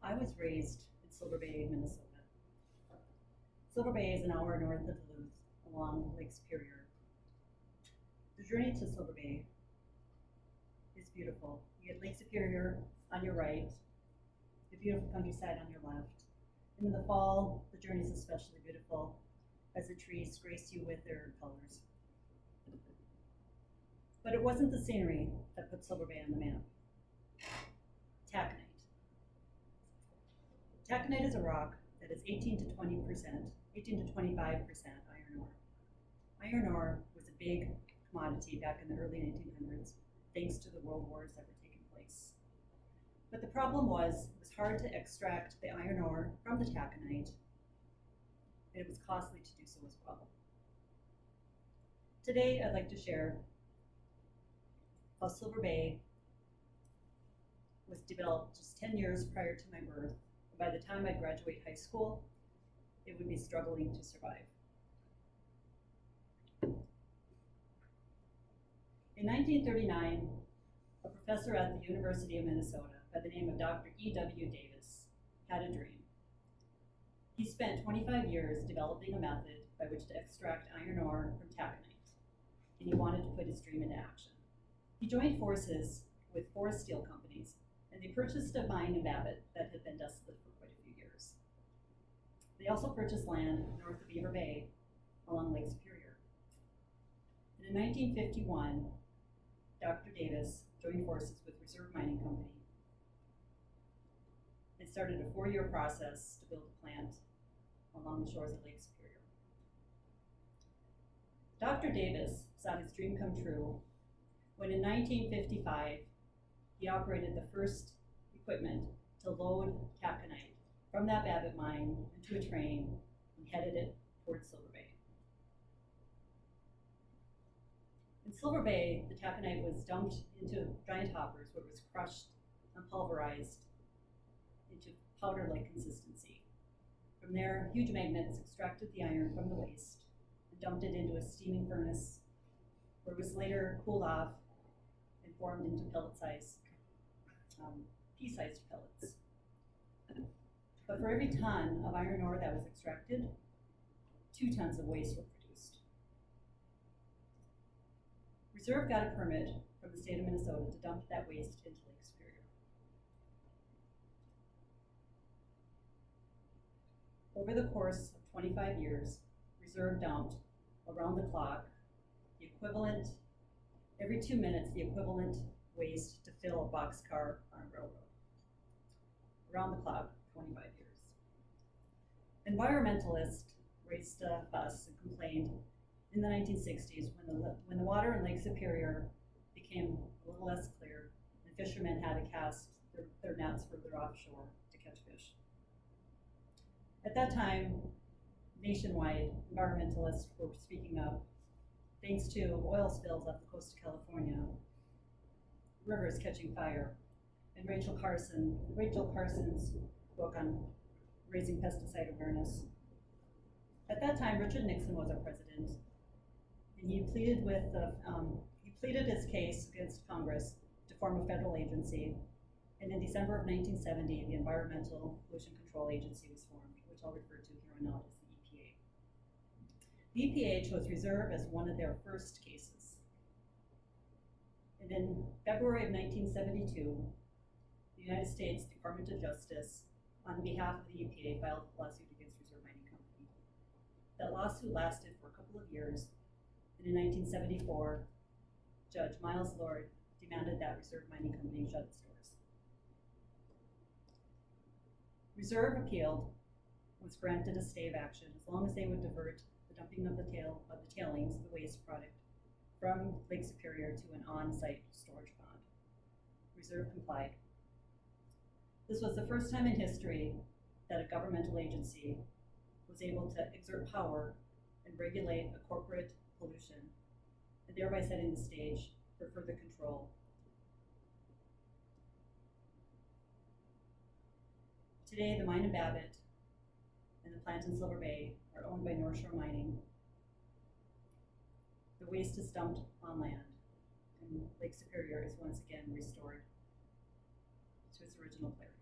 I was raised in Silver Bay, Minnesota. Silver Bay is an hour north of Duluth along Lake Superior. The journey to Silver Bay is beautiful. You get Lake Superior on your right, the beautiful countryside on your left. And in the fall, the journey is especially beautiful as the trees grace you with their colors. But it wasn't the scenery that put Silver Bay on the map. Taconite. Taconite is a rock that is 18 to 25% iron ore. Iron ore was a big commodity back in the early 1900s, thanks to the world wars that were taking place. But the problem was, it was hard to extract the iron ore from the taconite, and it was costly to do so as well. Today, I'd like to share how Silver Bay was developed just 10 years prior to my birth. By the time I graduate high school, it would be struggling to survive. In 1939, a professor at the University of Minnesota by the name of Dr. E.W. Davis had a dream. He spent 25 years developing a method by which to extract iron ore from taconite, and he wanted to put his dream into action. He joined forces with 4 steel companies, and they purchased a mine in Babbitt that had been desolate for quite a few years. They also purchased land north of Beaver Bay along Lake Superior. And in 1951, Dr. Davis joined forces with Reserve Mining Company and started a 4-year process to build a plant along the shores of Lake Superior. Dr. Davis saw his dream come true when in 1955, he operated the first equipment to load taconite from that Babbitt mine into a train and headed it towards Silver Bay. In Silver Bay, the taconite was dumped into giant hoppers where it was crushed and pulverized into powder-like consistency. From there, huge magnets extracted the iron from the waste and dumped it into a steaming furnace where it was later cooled off and formed into pellet-sized, pea-sized pellets. But for every ton of iron ore that was extracted, 2 tons of waste were produced. Reserve got a permit from the state of Minnesota to dump that waste into Lake Superior. Over the course of 25 years, Reserve dumped around the clock the equivalent, every 2 minutes, the equivalent waste to fill a boxcar on a railroad. Around the clock, 25 years. Environmentalists raised a fuss and complained in the 1960s when the water in Lake Superior became a little less clear and fishermen had to cast their nets further offshore to catch fish. At that time, nationwide, environmentalists were speaking up. Thanks to oil spills off the coast of California, rivers catching fire, and Rachel Carson's book on raising pesticide awareness. At that time, Richard Nixon was our president, and he pleaded his case against Congress to form a federal agency. And in December of 1970, the Environmental Pollution Control Agency was formed, which I'll refer to here on out as the EPA. The EPA chose Reserve as one of their first cases. And in February of 1972, the United States Department of Justice, on behalf of the EPA, filed a lawsuit against Reserve Mining Company. That lawsuit lasted for a couple of years, and in 1974, Judge Miles Lord demanded that Reserve Mining Company shut its doors. Reserve appealed, was granted a stay of action as long as they would divert the dumping of the tailings, the waste product, from Lake Superior to an on-site storage pond. Reserve complied. This was the first time in history that a governmental agency was able to exert power and regulate a corporate pollution, and thereby setting the stage for further control. Today, the mine in Babbitt and the plant in Silver Bay are owned by North Shore Mining. The waste is dumped on land, and Lake Superior is once again restored to its original clarity.